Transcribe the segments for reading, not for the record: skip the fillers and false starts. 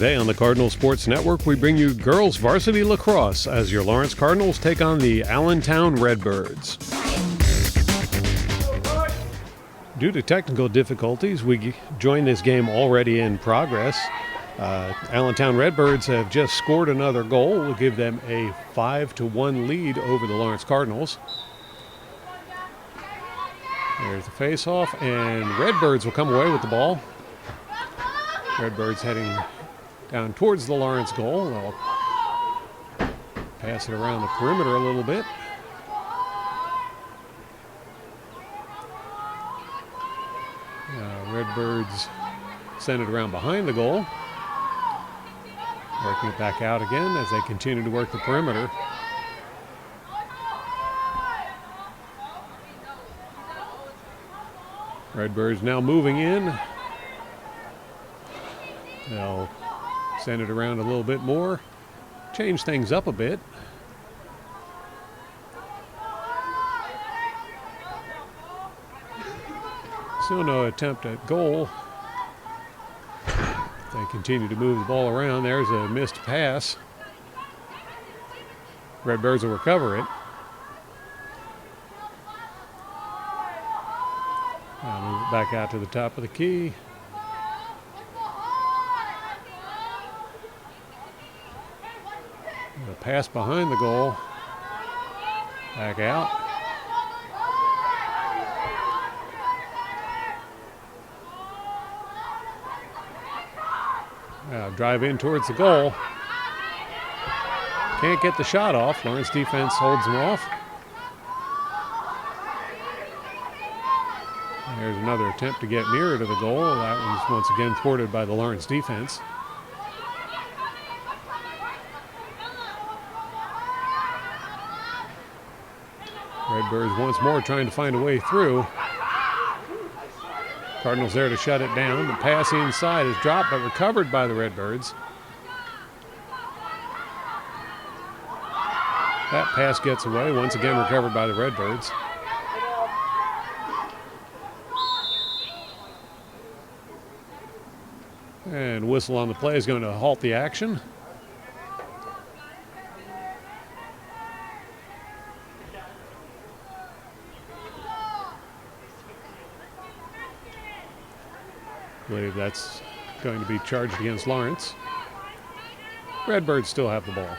Today on the Cardinal Sports Network, we bring you girls varsity lacrosse as your Lawrence Cardinals take on the Allentown Redbirds. Due to technical difficulties, we join this game already in progress. Allentown Redbirds have just scored another goal. We'll give them a 5-1 lead over the Lawrence Cardinals. There's the face-off, and Redbirds will come away with the ball. Redbirds heading down towards the Lawrence goal. They'll pass it around the perimeter a little bit. Redbirds send it around behind the goal. Working it back out again as they continue to work the perimeter. Redbirds now moving in. They'll send it around a little bit more, change things up a bit. Still no attempt at goal. They continue to move the ball around. There's a missed pass. Redbirds will recover it. Now move it back out to the top of the key. The pass behind the goal. Back out. Drive in towards the goal. Can't get the shot off. Lawrence defense holds them off. There's another attempt to get nearer to the goal. That one's once again thwarted by the Lawrence defense. Redbirds once more trying to find a way through. Cardinals there to shut it down. The pass inside is dropped but recovered by the Redbirds. That pass gets away, once again recovered by the Redbirds. And whistle on the play is going to halt the action. I believe that's going to be charged against Lawrence. Redbirds still have the ball.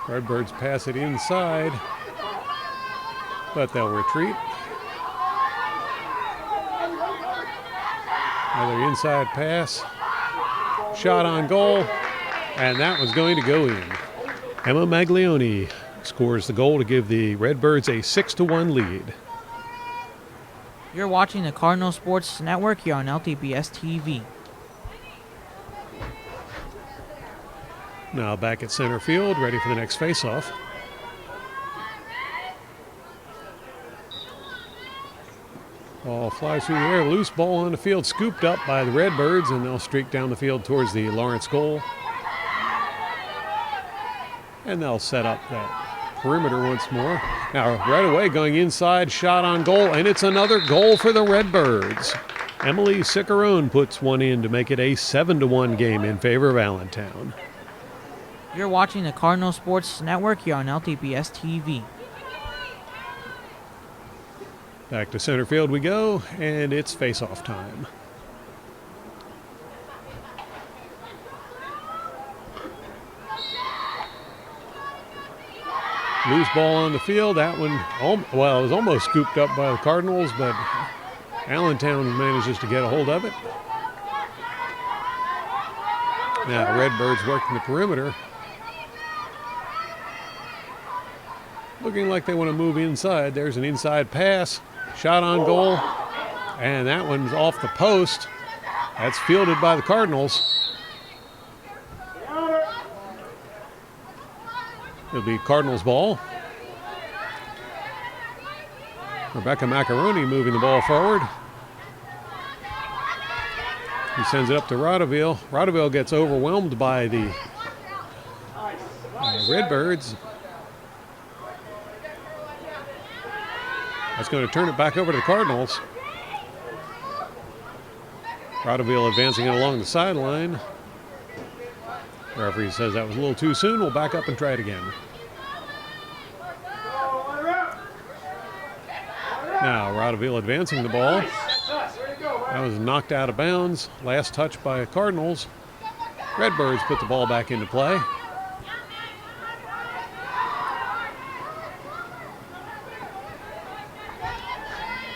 Redbirds pass it inside, but they'll retreat. Another inside pass. Shot on goal, and that was going to go in. Emma Maglione scores the goal to give the Redbirds a 6-1 lead. You're watching the Cardinal Sports Network here on LTBS TV. Now back at center field, ready for the next faceoff. Ball flies through the air, loose ball on the field, scooped up by the Redbirds, and they'll streak down the field towards the Lawrence goal. And they'll set up that perimeter once more. Now right away going inside, shot on goal, and it's another goal for the Redbirds. Emily Cicerone puts one in to make it a 7-1 game in favor of Allentown. You're watching the Cardinal Sports Network here on LTBS TV. Back to center field we go, and it's face-off time. Loose ball on the field. That one, it was almost scooped up by the Cardinals, but Allentown manages to get a hold of it. Now Redbirds working the perimeter. Looking like they want to move inside. There's an inside pass. Shot on goal. And that one's off the post. That's fielded by the Cardinals. It'll be Cardinals ball. Rebecca Macaroni moving the ball forward. He sends it up to Rodaville. Rodaville gets overwhelmed by the Redbirds. That's going to turn it back over to the Cardinals. Rodaville advancing it along the sideline. Referee says that was a little too soon. We'll back up and try it again. Now Rodaville advancing the ball. That was knocked out of bounds. Last touch by Cardinals. Redbirds put the ball back into play.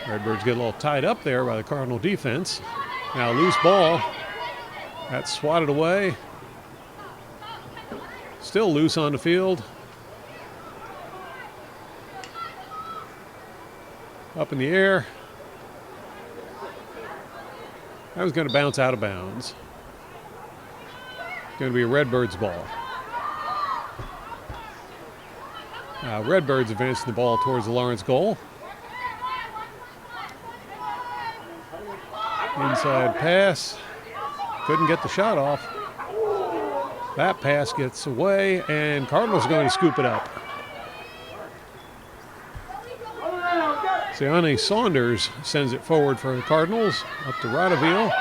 Redbirds get a little tied up there by the Cardinal defense. Now loose ball. That's swatted away. Still loose on the field. Up in the air. That was going to bounce out of bounds. Going to be a Redbirds ball. Redbirds advancing the ball towards the Lawrence goal. Inside pass. Couldn't get the shot off. That pass gets away, and Cardinals are going to scoop it up. Sione Saunders sends it forward for the Cardinals, up to Rodaville.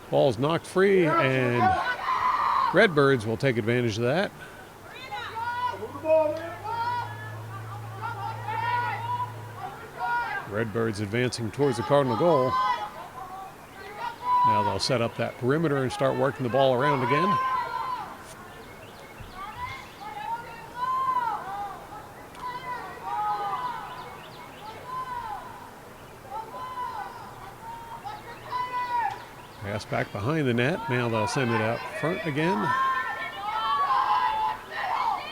Ball's knocked free, and Redbirds will take advantage of that. Redbirds advancing towards the Cardinal goal. Now they'll set up that perimeter and start working the ball around again. Pass back behind the net. Now they'll send it out front again.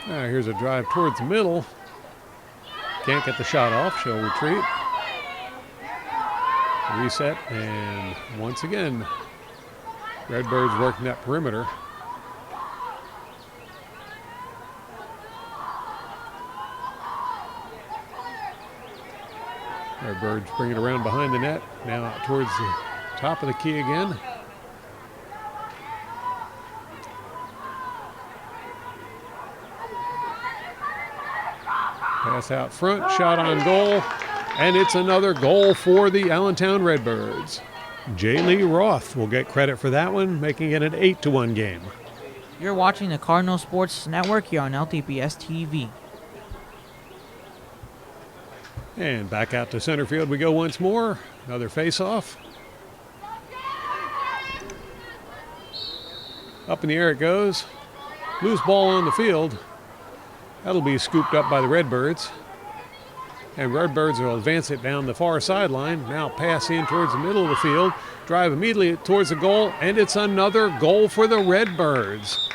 Here's a drive towards the middle. Can't get the shot off. She'll retreat. Reset, and once again, Redbirds working that perimeter. Redbirds bring it around behind the net. Now out towards the top of the key again. Pass out front, shot on goal. And it's another goal for the Allentown Redbirds. Jaylee Roth will get credit for that one, making it an 8-1 game. You're watching the Cardinal Sports Network here on LTPS TV. And back out to center field we go once more. Another face-off. Up in the air it goes. Loose ball on the field. That'll be scooped up by the Redbirds. And Redbirds will advance it down the far sideline. Now pass in towards the middle of the field. Drive immediately towards the goal. And it's another goal for the Redbirds.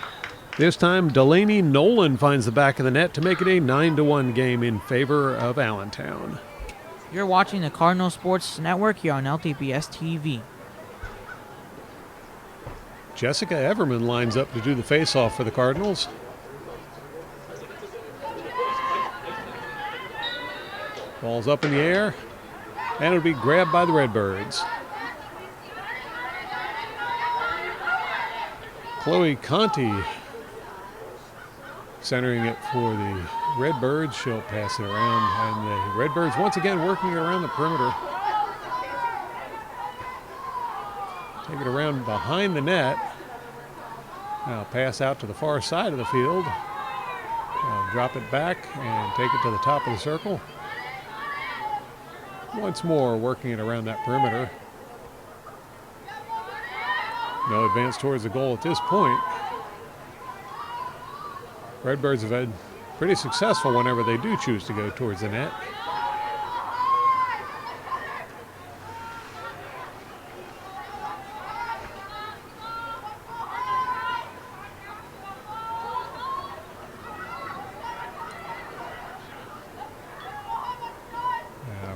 This time Delaney Nolan finds the back of the net to make it a 9-1 game in favor of Allentown. You're watching the Cardinal Sports Network here on LTPS TV. Jessica Everman lines up to do the face-off for the Cardinals. Ball's up in the air, and it'll be grabbed by the Redbirds. Chloe Conti centering it for the Redbirds. She'll pass it around, and the Redbirds once again working it around the perimeter. Take it around behind the net. Now pass out to the far side of the field. Drop it back and take it to the top of the circle. Once more working it around that perimeter. No advance towards the goal at this point. Redbirds have been pretty successful whenever they do choose to go towards the net.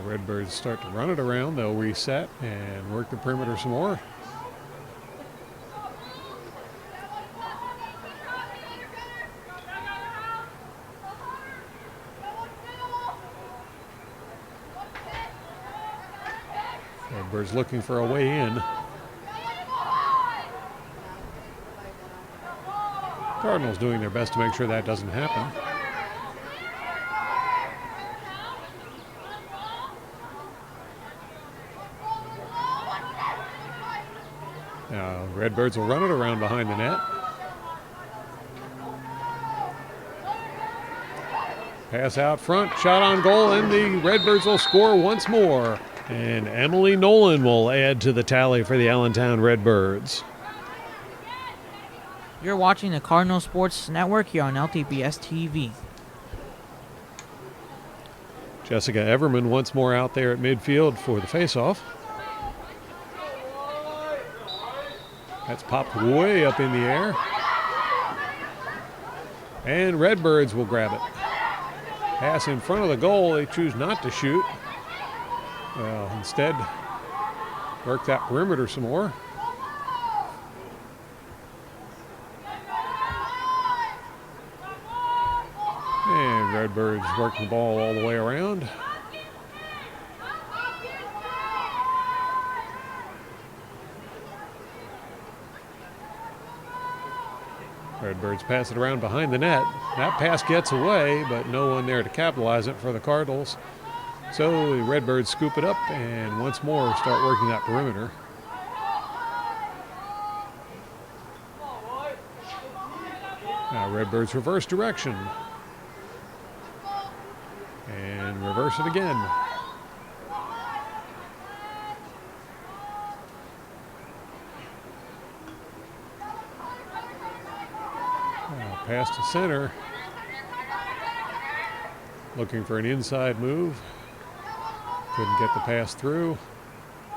Redbirds start to run it around. They'll reset and work the perimeter some more. Redbirds looking for a way in. Cardinals doing their best to make sure that doesn't happen. Now, Redbirds will run it around behind the net. Pass out front, shot on goal, and the Redbirds will score once more. And Emily Nolan will add to the tally for the Allentown Redbirds. You're watching the Cardinal Sports Network here on LTBS TV. Jessica Everman once more out there at midfield for the faceoff. That's popped way up in the air. And Redbirds will grab it. Pass in front of the goal. They choose not to shoot. Well, instead, work that perimeter some more. And Redbirds working the ball all the way around. Redbirds pass it around behind the net. That pass gets away, but no one there to capitalize it for the Cardinals. So the Redbirds scoop it up and once more start working that perimeter. Now Redbirds reverse direction. And reverse it again. Pass to center. Looking for an inside move. Couldn't get the pass through.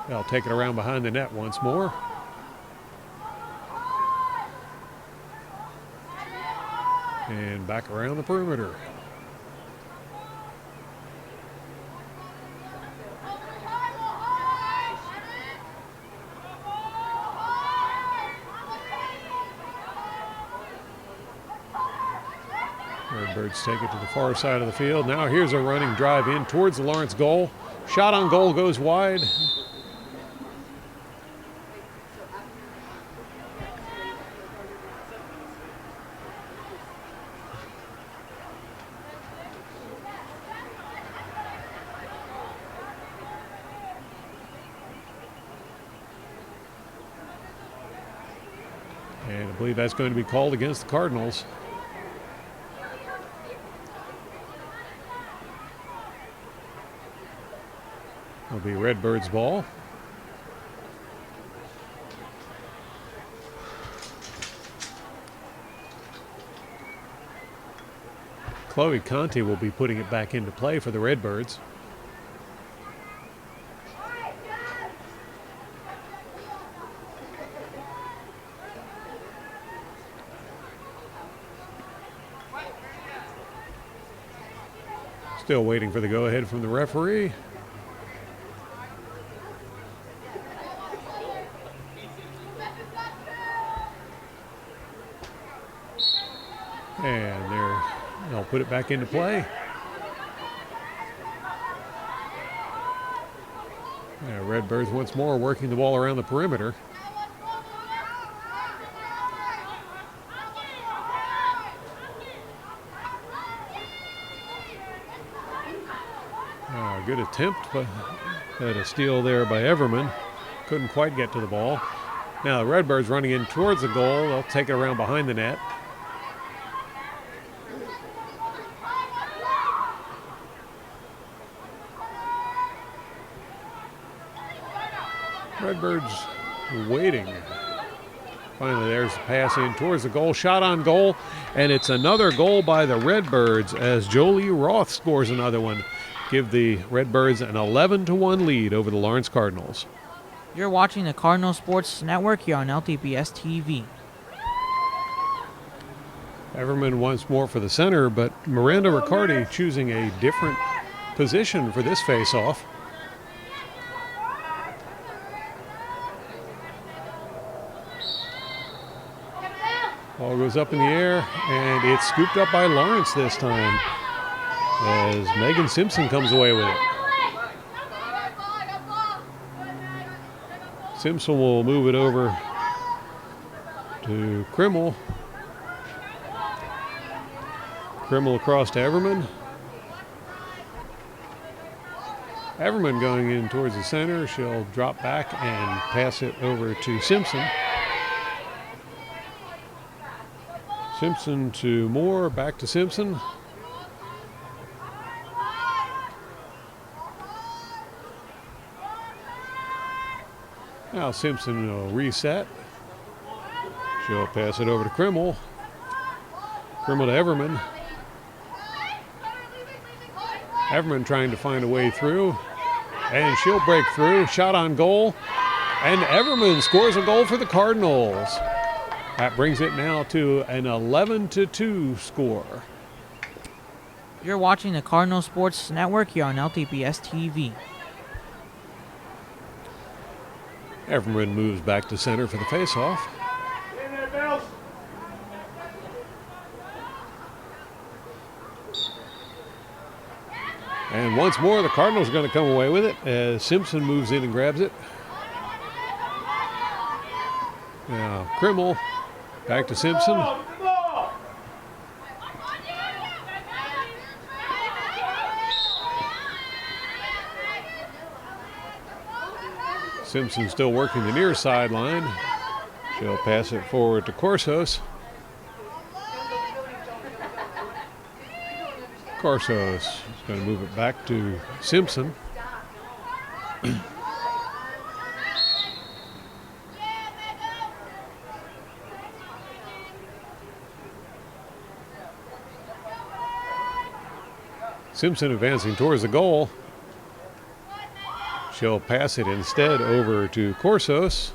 They'll take it around behind the net once more. And back around the perimeter. Redbirds take it to the far side of the field. Now here's a running drive in towards the Lawrence goal. Shot on goal goes wide. And I believe that's going to be called against the Cardinals. It'll be Redbirds' ball. Chloe Conti will be putting it back into play for the Redbirds. Still waiting for the go-ahead from the referee. And they'll put it back into play. Redbirds once more working the ball around the perimeter. Good attempt at a steal there by Everman. Couldn't quite get to the ball. Now the Redbirds running in towards the goal. They'll take it around behind the net. Redbirds waiting. Finally, there's the pass in towards the goal. Shot on goal, and it's another goal by the Redbirds as Jolie Roth scores another one. Give the Redbirds an 11-1 lead over the Lawrence Cardinals. You're watching the Cardinal Sports Network here on LTBS TV. Everman once more for the center, but Miranda Riccardi choosing a different position for this face-off. Ball goes up in the air, and it's scooped up by Lawrence this time as Megan Simpson comes away with it. Simpson will move it over to Krimmel. Krimmel across to Everman. Everman going in towards the center. She'll drop back and pass it over to Simpson. Simpson to Moore, back to Simpson. Now Simpson will reset. She'll pass it over to Krimmel. Krimmel to Everman. Everman trying to find a way through. And she'll break through. Shot on goal. And Everman scores a goal for the Cardinals. That brings it now to an 11-2 score. You're watching the Cardinal Sports Network here on LTPS TV. Everman moves back to center for the faceoff. And once more, the Cardinals are going to come away with it as Simpson moves in and grabs it. Now, Krimmel back to Simpson. Simpson still working the near sideline. She'll pass it forward to Corsos. Corsos is going to move it back to Simpson. Simpson advancing towards the goal. She'll pass it instead over to Corsos.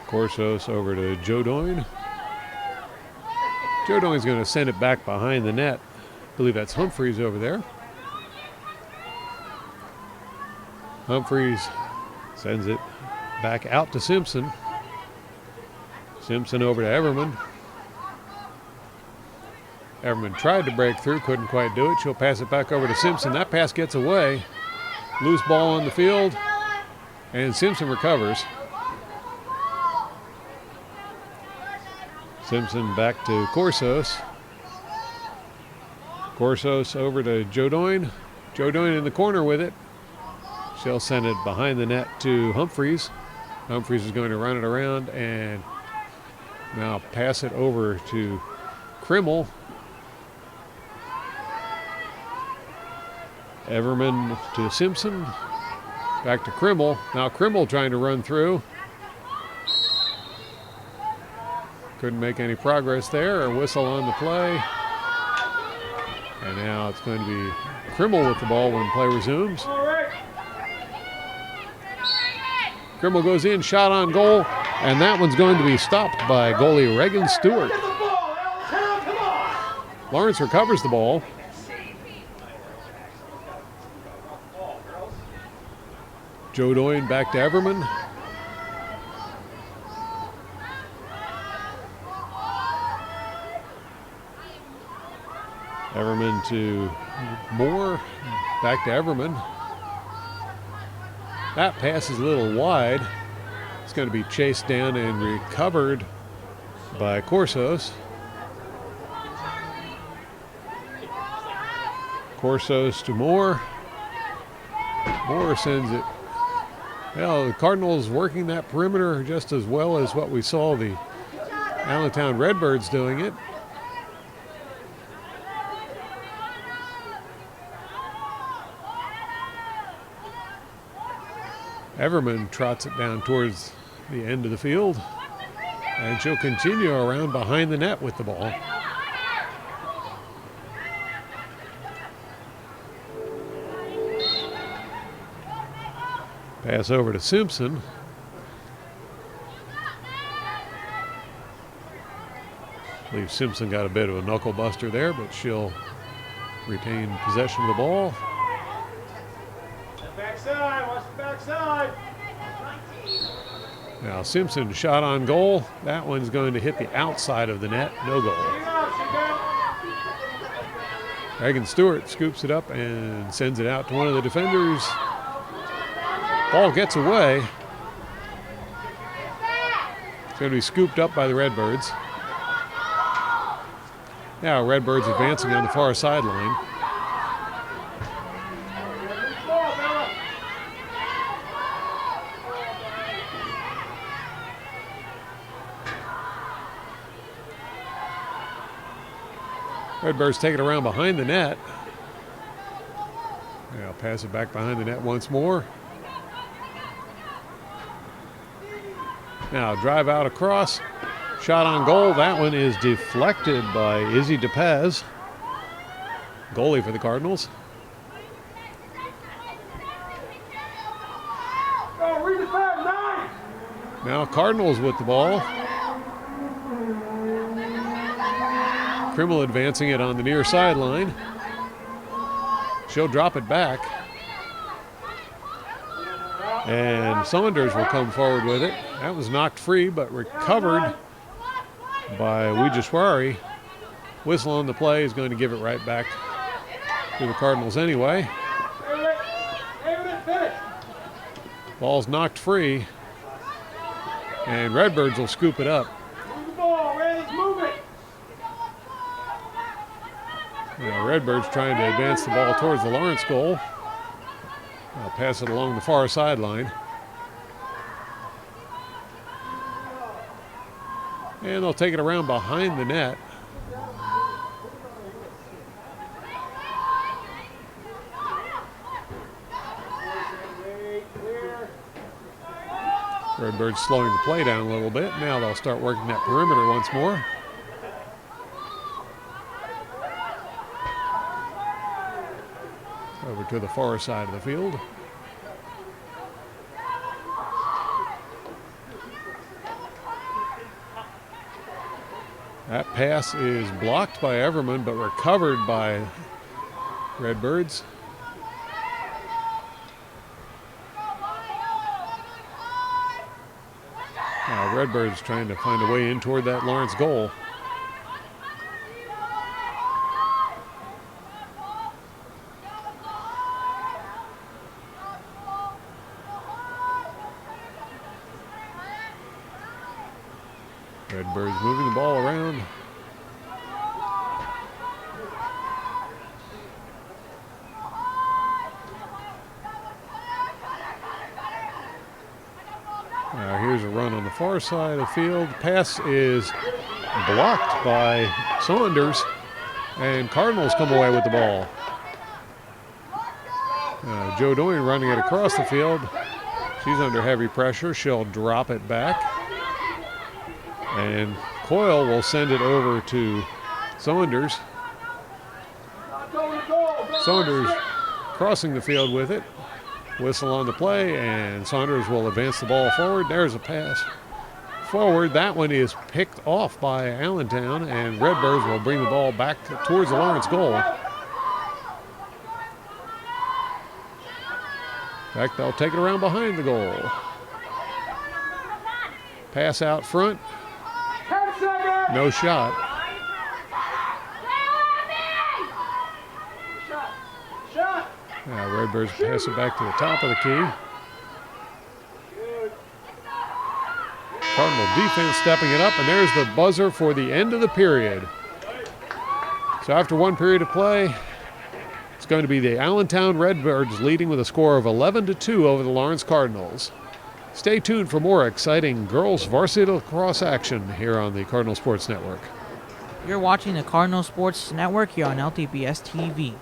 Corsos over to Joe Doyne. Joe Doyne's going to send it back behind the net. I believe that's Humphreys over there. Humphreys sends it back out to Simpson. Simpson over to Everman. Everman tried to break through, couldn't quite do it. She'll pass it back over to Simpson. That pass gets away. Loose ball on the field, and Simpson recovers. Simpson back to Corsos. Corsos over to Joe Doyne. Joe Doyne in the corner with it. She'll send it behind the net to Humphreys. Humphreys is going to run it around and now pass it over to Krimmel. Everman to Simpson. Back to Krimmel. Now Krimmel trying to run through. Couldn't make any progress there. A whistle on the play. And now it's going to be Krimmel with the ball when play resumes. Krimmel goes in, shot on goal, and that one's going to be stopped by goalie Reagan Stewart. Lawrence recovers the ball. Joe Doyne back to Everman. Everman to Moore, back to Everman. That pass is a little wide. It's going to be chased down and recovered by Corsos. Corsos to Moore. Moore sends it. Well, the Cardinals working that perimeter just as well as what we saw the Allentown Redbirds doing it. Everman trots it down towards the end of the field, and she'll continue around behind the net with the ball. Pass over to Simpson. I believe Simpson got a bit of a knuckle buster there, but she'll retain possession of the ball. Backside, watch the backside. Now Simpson shot on goal. That one's going to hit the outside of the net. No goal. Reagan Stewart scoops it up and sends it out to one of the defenders. Ball gets away. It's going to be scooped up by the Redbirds. Now Redbirds advancing on the far sideline. Redbirds take it around behind the net. Now pass it back behind the net once more. Now drive out across. Shot on goal. That one is deflected by Izzy DePez, goalie for the Cardinals. Now Cardinals with the ball. Krimmel advancing it on the near sideline. She'll drop it back. And Saunders will come forward with it. That was knocked free, but recovered by Wijaswari. Whistle on the play is going to give it right back to the Cardinals anyway. Ball's knocked free, and Redbirds will scoop it up. Now Redbirds trying to advance the ball towards the Lawrence goal. I'll pass it along the far sideline. And they'll take it around behind the net. Redbirds slowing the play down a little bit. Now they'll start working that perimeter once more. Over to the far side of the field. That pass is blocked by Everman, but recovered by Redbirds. Now Redbirds trying to find a way in toward that Lawrence goal. Redbirds moving the ball around. Now here's a run on the far side of the field. Pass is blocked by Saunders, and Cardinals come away with the ball. Joe Doyne running it across the field. She's under heavy pressure. She'll drop it back. And Coyle will send it over to Saunders. Saunders crossing the field with it. Whistle on the play, and Saunders will advance the ball forward. There's a pass forward. That one is picked off by Allentown, and Redbirds will bring the ball back towards the Lawrence goal. In fact, they'll take it around behind the goal. Pass out front. No shot. Now Redbirds pass it back to the top of the key. Cardinal defense stepping it up, and there's the buzzer for the end of the period. So after one period of play, it's going to be the Allentown Redbirds leading with a score of 11-2 over the Lawrence Cardinals. Stay tuned for more exciting girls varsity lacrosse action here on the Cardinal Sports Network. You're watching the Cardinal Sports Network here on LTBS TV.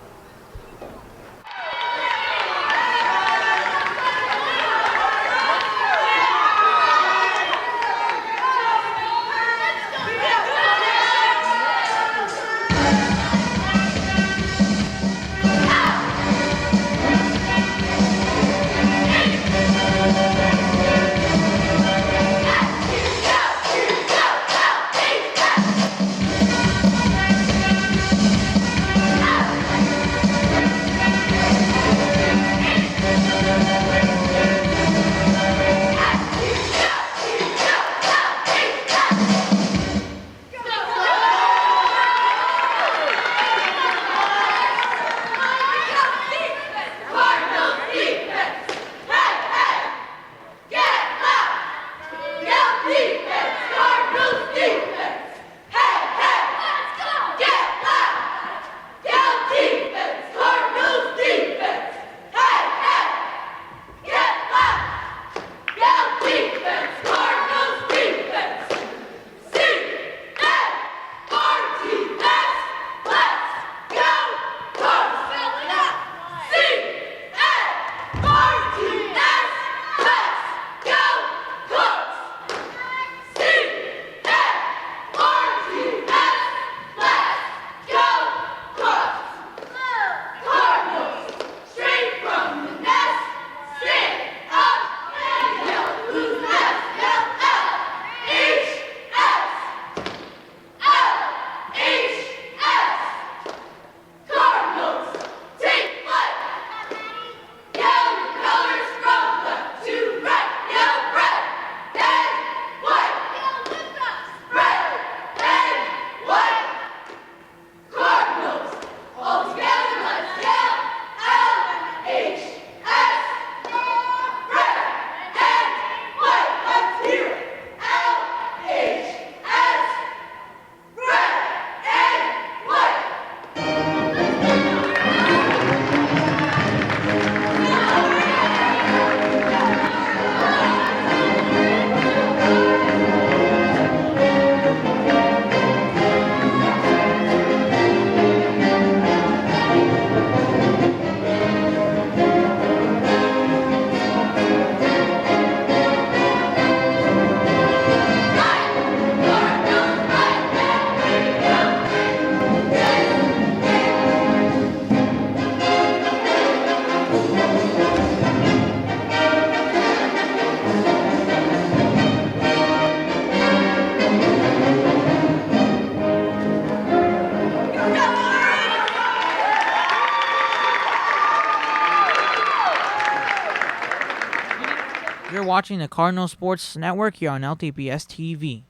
watching the Cardinal Sports Network here on LTPS TV.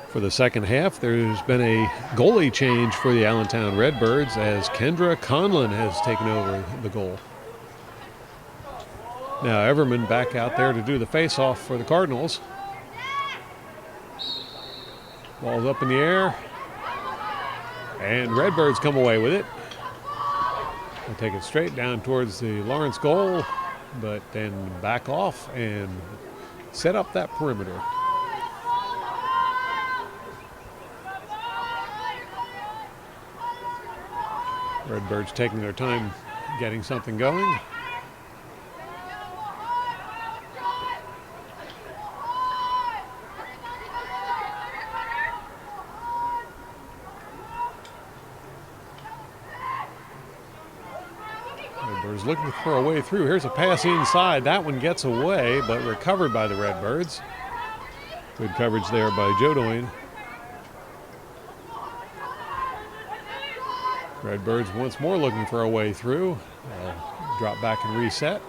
For the second half, there's been a goalie change for the Allentown Redbirds as Kendra Conlon has taken over the goal. Now Everman back out there to do the face-off for the Cardinals. Ball's up in the air, and Redbirds come away with it. They take it straight down towards the Lawrence goal, but then back off and set up that perimeter. Redbirds taking their time getting something going. Redbirds looking for a way through. Here's a pass inside. That one gets away, but recovered by the Redbirds. Good coverage there by Jodoin. Redbirds once more looking for a way through. Drop back and reset.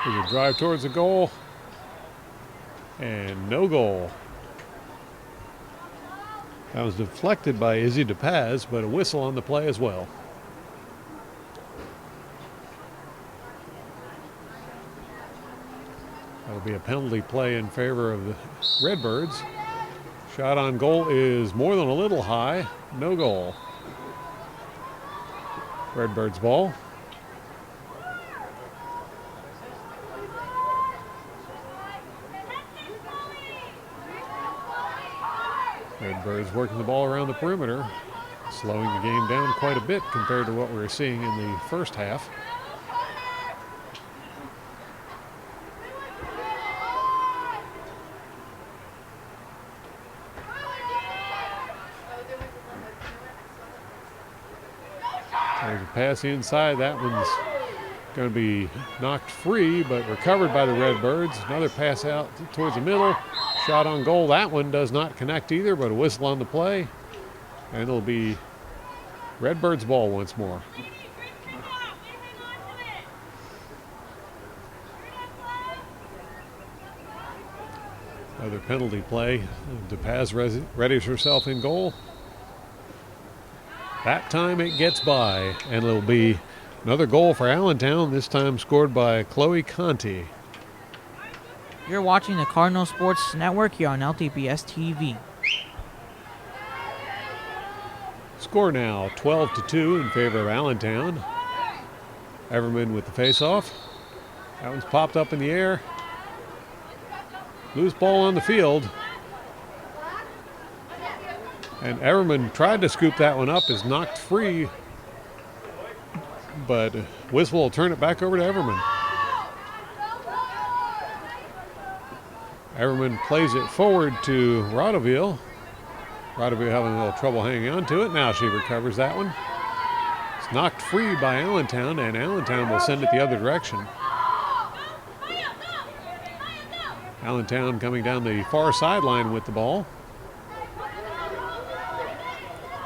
There's a drive towards the goal. And no goal. That was deflected by Izzy DePaz, but a whistle on the play as well. That'll be a penalty play in favor of the Redbirds. Shot on goal is more than a little high. No goal. Redbirds ball. Redbirds working the ball around the perimeter, slowing the game down quite a bit compared to what we were seeing in the first half. There's a pass inside. That one's going to be knocked free, but recovered by the Redbirds. Another pass out towards the middle. Shot on goal. That one does not connect either, but a whistle on the play. And it'll be Redbirds ball once more. Another penalty play. DePaz readies herself in goal. That time it gets by, and it'll be another goal for Allentown, this time scored by Chloe Conti. You're watching the Cardinal Sports Network here on LTPS TV. Score now 12-2 in favor of Allentown. Everman with the faceoff. That one's popped up in the air. Loose ball on the field. And Everman tried to scoop that one up, is knocked free, but whistle will turn it back over to Everman. Everman plays it forward to Rodoville. Rodoville having a little trouble hanging on to it. Now she recovers that one. It's knocked free by Allentown, and Allentown will send it the other direction. Allentown coming down the far sideline with the ball.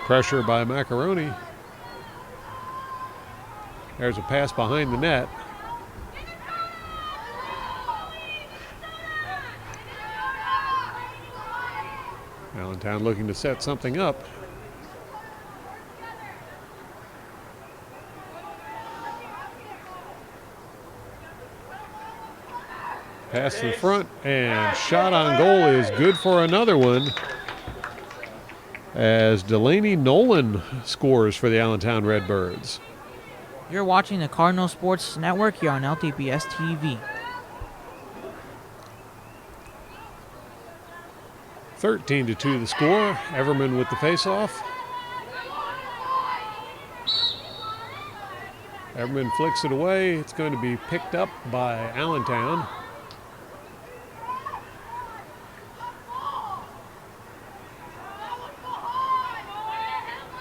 Pressure by Macaroni. There's a pass behind the net. Allentown looking to set something up. Pass in front, and shot on goal is good for another one, as Delaney Nolan scores for the Allentown Redbirds. You're watching the Cardinal Sports Network here on LTPS TV. 13-2 the score. Everman with the faceoff. Everman flicks it away. It's going to be picked up by Allentown.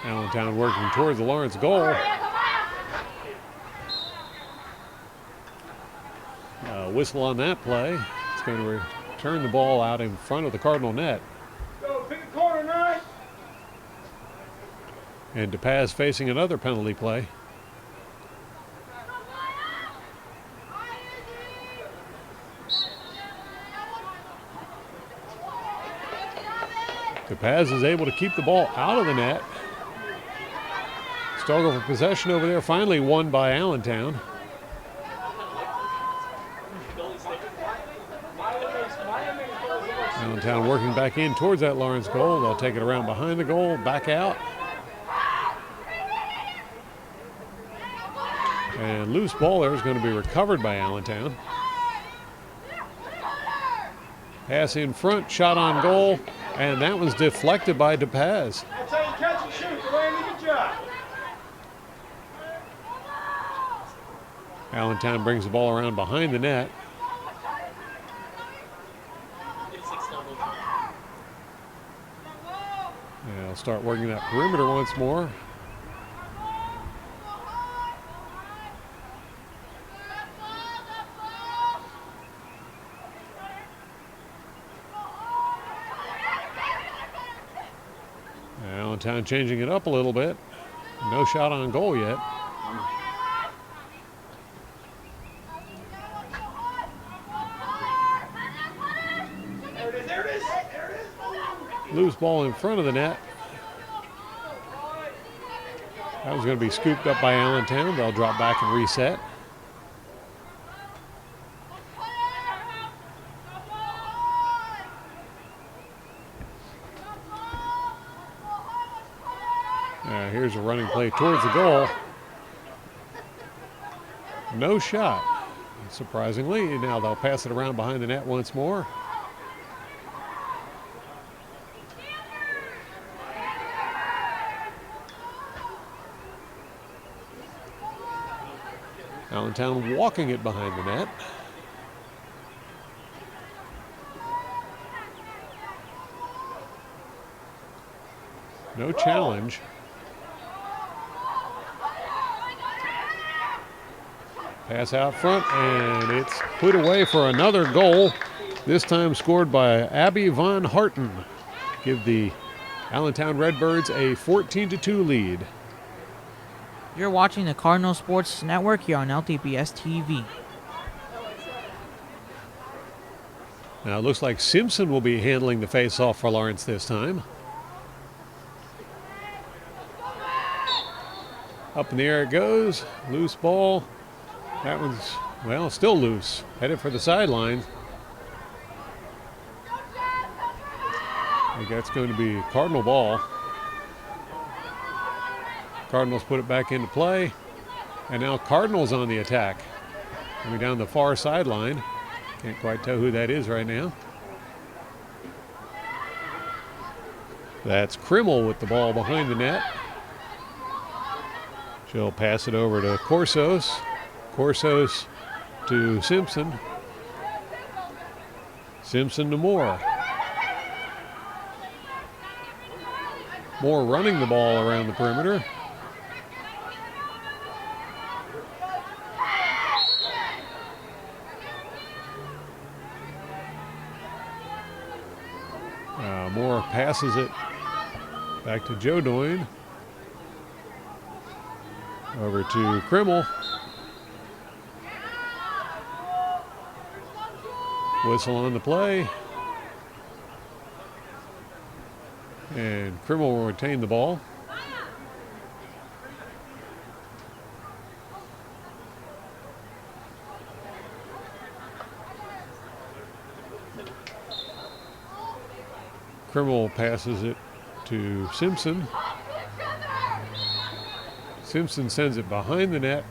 Allentown working towards the Lawrence goal. Whistle on that play. It's going to turn the ball out in front of the Cardinal net. Go, pick a corner, 9. And DePaz facing another penalty play. DePaz is able to keep the ball out of the net. Struggle for possession over there, finally won by Allentown. Allentown working back in towards that Lawrence goal. They'll take it around behind the goal, back out. And loose ball there is going to be recovered by Allentown. Pass in front, shot on goal, and that was deflected by DePaz. That's how you catch and shoot. Randy, good job. Allentown brings the ball around behind the net. And they'll start working that perimeter once more. Allentown changing it up a little bit. No shot on goal yet. There it is. Loose ball in front of the net. That was going to be scooped up by Allentown. They'll drop back and reset. Here's a running play towards the goal. No shot, surprisingly. Now they'll pass it around behind the net once more. Allentown walking it behind the net. No challenge. Pass out front, and it's put away for another goal. This time scored by Abby Von Harten. Give the Allentown Redbirds a 14-2 lead. You're watching the Cardinal Sports Network here on LTPS TV. Now it looks like Simpson will be handling the face-off for Lawrence this time. Up in the air it goes. Loose ball. That one's, well, still loose. Headed for the sideline. I think that's going to be Cardinal ball. Cardinals put it back into play. And now Cardinals on the attack. Coming down the far sideline. Can't quite tell who that is right now. That's Krimmel with the ball behind the net. She'll pass it over to Corsos. Corsos to Simpson. Simpson to Moore. Moore running the ball around the perimeter. Moore passes it back to Joe Doyne. Over to Krimmel. Whistle on the play. And Krimmel will retain the ball. Krimmel passes it to Simpson. Simpson sends it behind the net.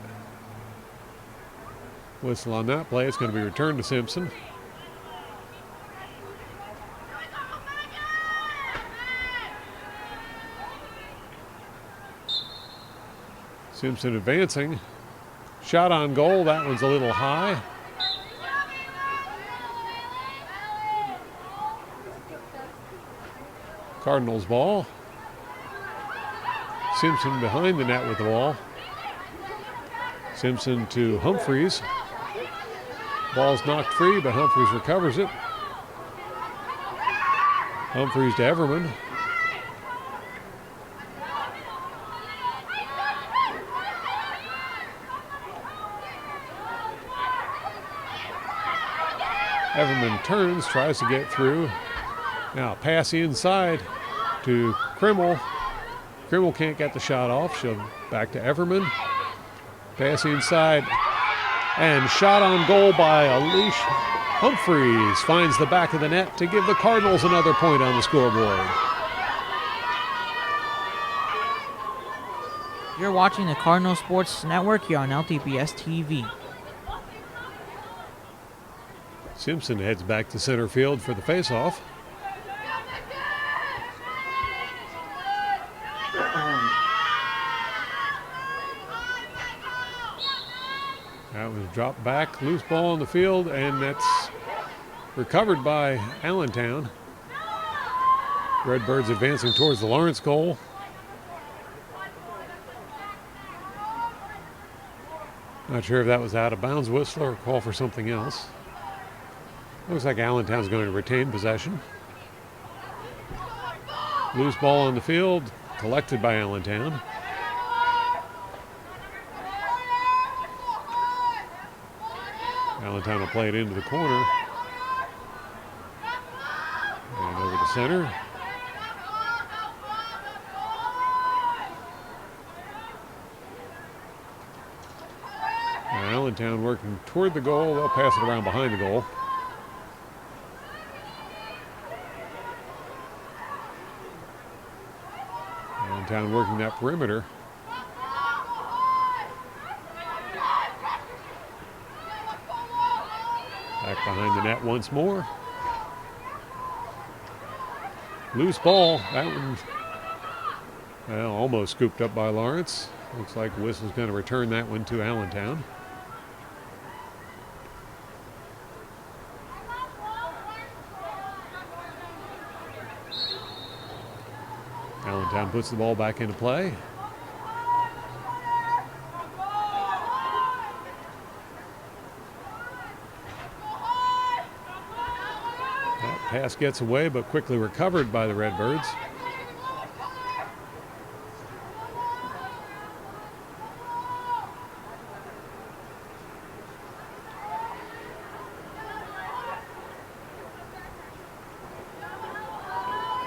Whistle on that play. It's going to be returned to Simpson. Simpson advancing. Shot on goal. That one's a little high. Cardinals ball. Simpson behind the net with the ball. Simpson to Humphreys. Ball's knocked free, but Humphreys recovers it. Humphreys to Everman. Everman turns, tries to get through. Now pass inside to Krimmel. Krimmel can't get the shot off. She'll back to Everman. Pass inside. And shot on goal by Alicia Humphreys. Finds the back of the net to give the Cardinals another point on the scoreboard. You're watching the Cardinal Sports Network here on LTPS TV. Simpson heads back to center field for the faceoff. That was dropped back, loose ball on the field, and that's recovered by Allentown. Redbirds advancing towards the Lawrence goal. Not sure if that was out of bounds whistle or a call for something else. Looks like Allentown's going to retain possession. Loose ball on the field, collected by Allentown. Allentown will play it into the corner. And over to center. Now Allentown working toward the goal. They'll pass it around behind the goal. Allentown working that perimeter. Back behind the net once more. Loose ball. That one, well, almost scooped up by Lawrence. Looks like Whistle's going to return that one to Allentown. Allentown puts the ball back into play. That pass gets away, but quickly recovered by the Redbirds.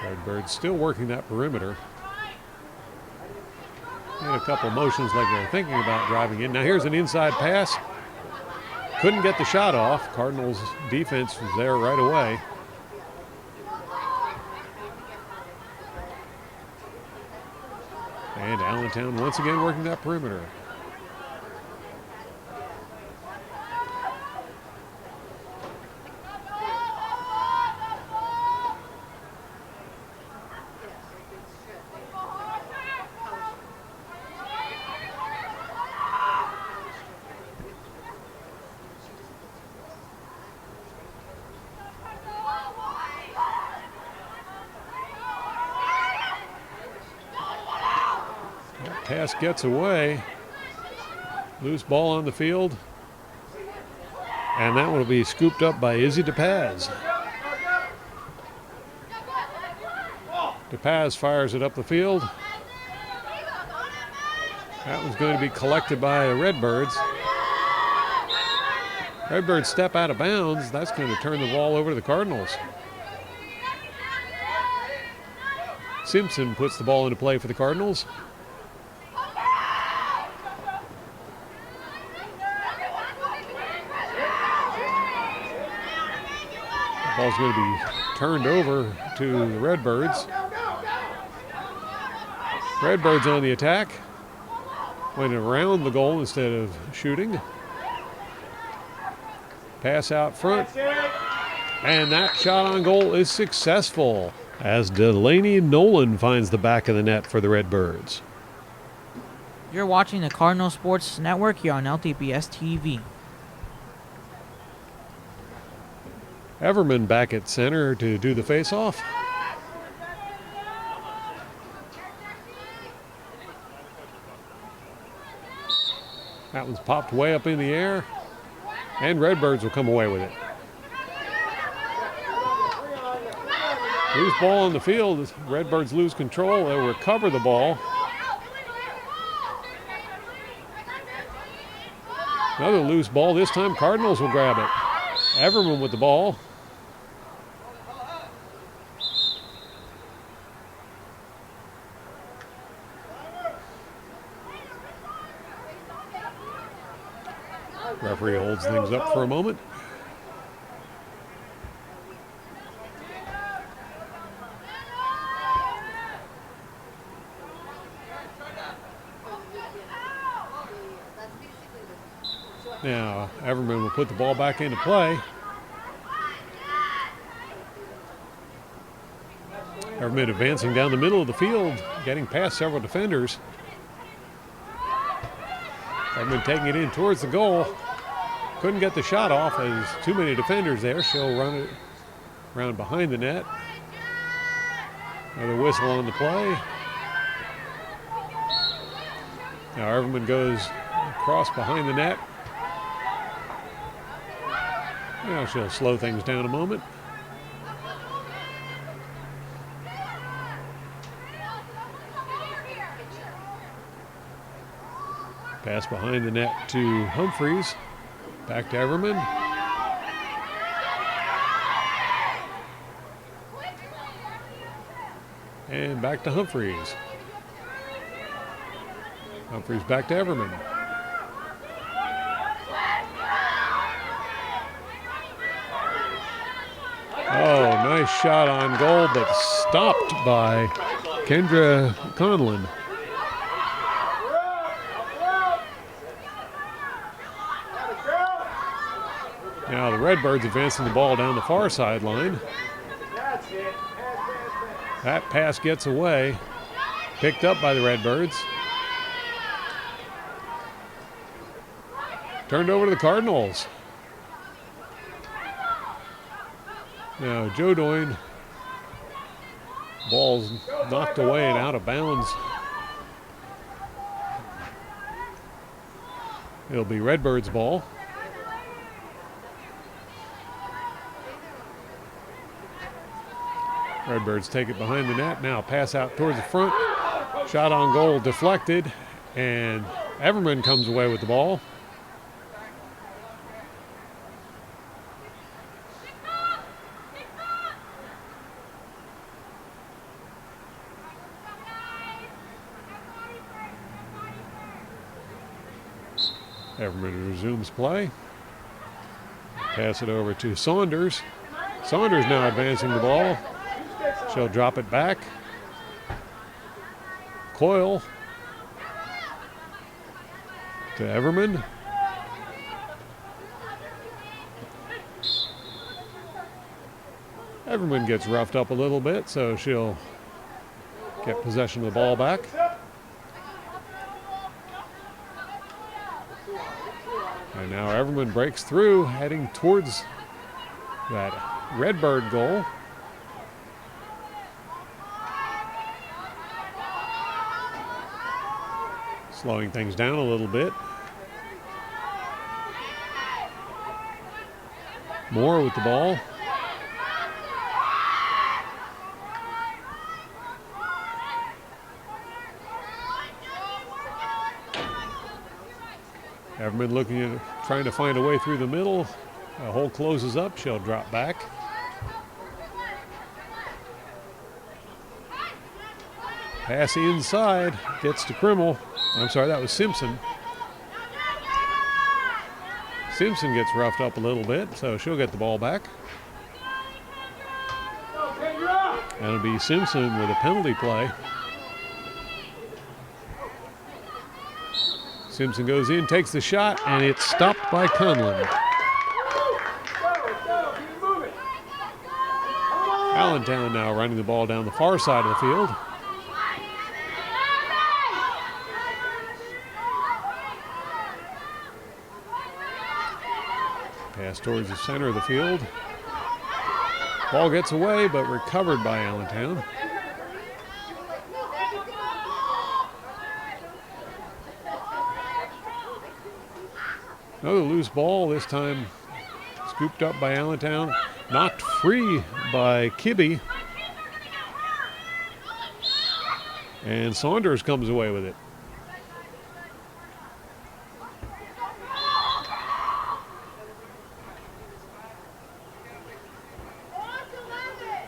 Redbirds still working that perimeter. Made a couple motions like they're thinking about driving in. Now here's an inside pass. Couldn't get the shot off. Cardinals defense was there right away. And Allentown once again working that perimeter. Pass gets away. Loose ball on the field. And that will be scooped up by Izzy DePaz. DePaz fires it up the field. That was going to be collected by the Redbirds. Redbirds step out of bounds. That's going to turn the ball over to the Cardinals. Simpson puts the ball into play for the Cardinals. Ball's going to be turned over to the Redbirds. Redbirds on the attack. Went around the goal instead of shooting. Pass out front. And that shot on goal is successful as Delaney Nolan finds the back of the net for the Redbirds. You're watching the Cardinal Sports Network here on LTPS TV. Everman back at center to do the face-off. That one's popped way up in the air, and Redbirds will come away with it. Loose ball on the field. The Redbirds lose control. They'll recover the ball. Another loose ball. This time Cardinals will grab it. Everman with the ball. Referee holds things up for a moment. Now, Everman will put the ball back into play. Everman advancing down the middle of the field, getting past several defenders. Everman taking it in towards the goal. Couldn't get the shot off as too many defenders there. She'll run it around behind the net. Another whistle on the play. Now Everman goes across behind the net. Now she'll slow things down a moment. Pass behind the net to Humphreys. Back to Everman. And back to Humphreys. Humphreys back to Everman. Oh, nice shot on goal, but stopped by Kendra Conlon. Now the Redbirds advancing the ball down the far sideline. That pass gets away. Picked up by the Redbirds. Turned over to the Cardinals. Now Joe Doyne. Ball's knocked away and out of bounds. It'll be Redbirds' ball. Redbirds take it behind the net. Now pass out towards the front. Shot on goal deflected. And Everman comes away with the ball. Everman resumes play. Pass it over to Saunders. Saunders now advancing the ball. She'll drop it back. Coyle to Everman. Everman gets roughed up a little bit, so she'll get possession of the ball back. And now Everman breaks through, heading towards that Redbird goal. Slowing things down a little bit. Moore with the ball. Everman looking at trying to find a way through the middle. The hole closes up. She'll drop back. Pass inside. Gets to Krimmel. I'm sorry, that was Simpson. Simpson gets roughed up a little bit, so she'll get the ball back. That'll be Simpson with a penalty play. Simpson goes in, takes the shot, and it's stopped by Conlon. Allentown now running the ball down the far side of the field. Pass towards the center of the field. Ball gets away, but recovered by Allentown. Another loose ball, this time scooped up by Allentown. Knocked free by Kibbe. And Saunders comes away with it.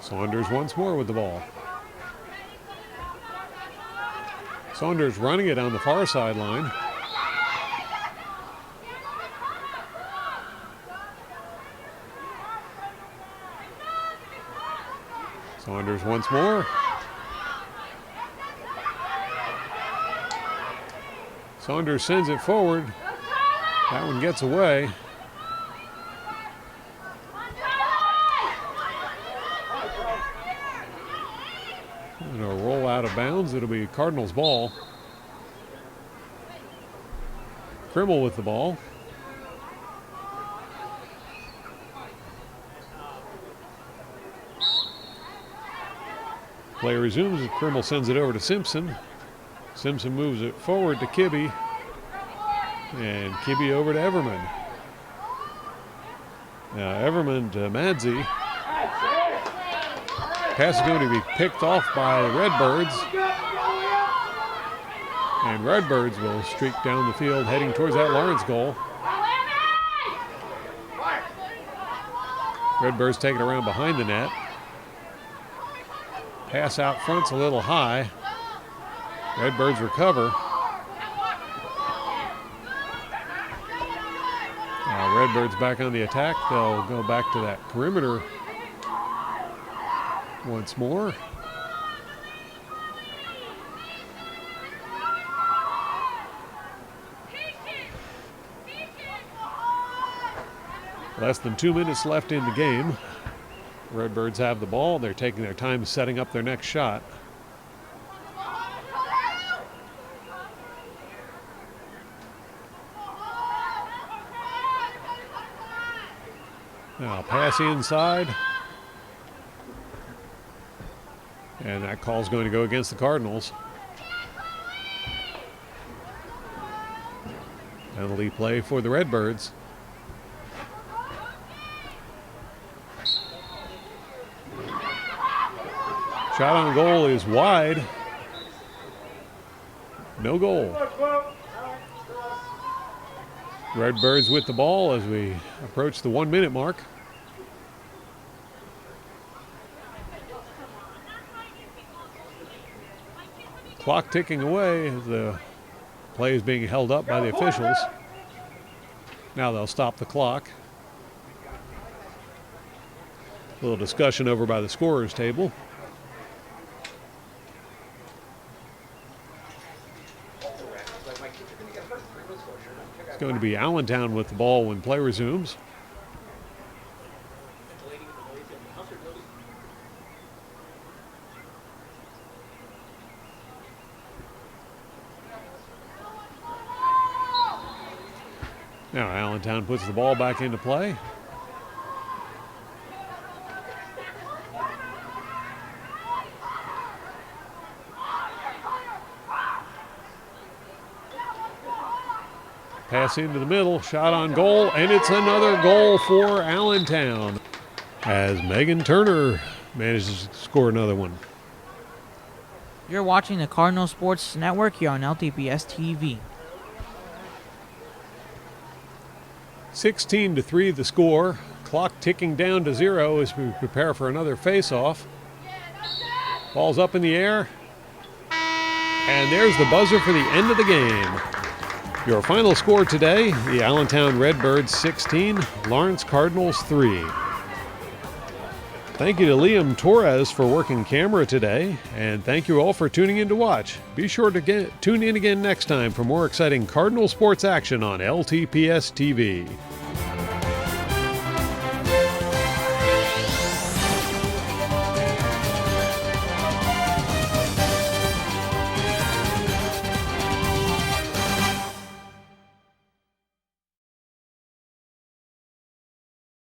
Saunders once more with the ball. Saunders running it on the far sideline. Saunders once more. Saunders sends it forward. That one gets away. And a roll out of bounds. It'll be Cardinals ball. Krimmel with the ball. Play resumes. Krimmel sends it over to Simpson. Simpson moves it forward to Kibbe. And Kibbe over to Everman. Now Everman to Madzi. Pass is going to be picked off by the Redbirds. And Redbirds will streak down the field heading towards that Lawrence goal. Redbirds take it around behind the net. Pass out front's a little high. Redbirds recover. Now Redbirds back on the attack. They'll go back to that perimeter once more. Less than 2 minutes left in the game. Redbirds have the ball. They're taking their time setting up their next shot. Now pass inside. And that call's going to go against the Cardinals. Penalty play for the Redbirds. Shot on goal is wide. No goal. Redbirds with the ball as we approach the 1 minute mark. Clock ticking away as the play is being held up by the officials. Now they'll stop the clock. A little discussion over by the scorer's table. It's going to be Allentown with the ball when play resumes. Now Allentown puts the ball back into play. Pass into the middle, shot on goal, and it's another goal for Allentown as Megan Turner manages to score another one. You're watching the Cardinal Sports Network here on LTPS TV. 16-3 the score. Clock ticking down to 0 as we prepare for another face-off. Ball's up in the air. And there's the buzzer for the end of the game. Your final score today, the Allentown Redbirds 16, Lawrence Cardinals 3. Thank you to Liam Torres for working camera today, and thank you all for tuning in to watch. Be sure to tune in again next time for more exciting Cardinal sports action on LTPS TV.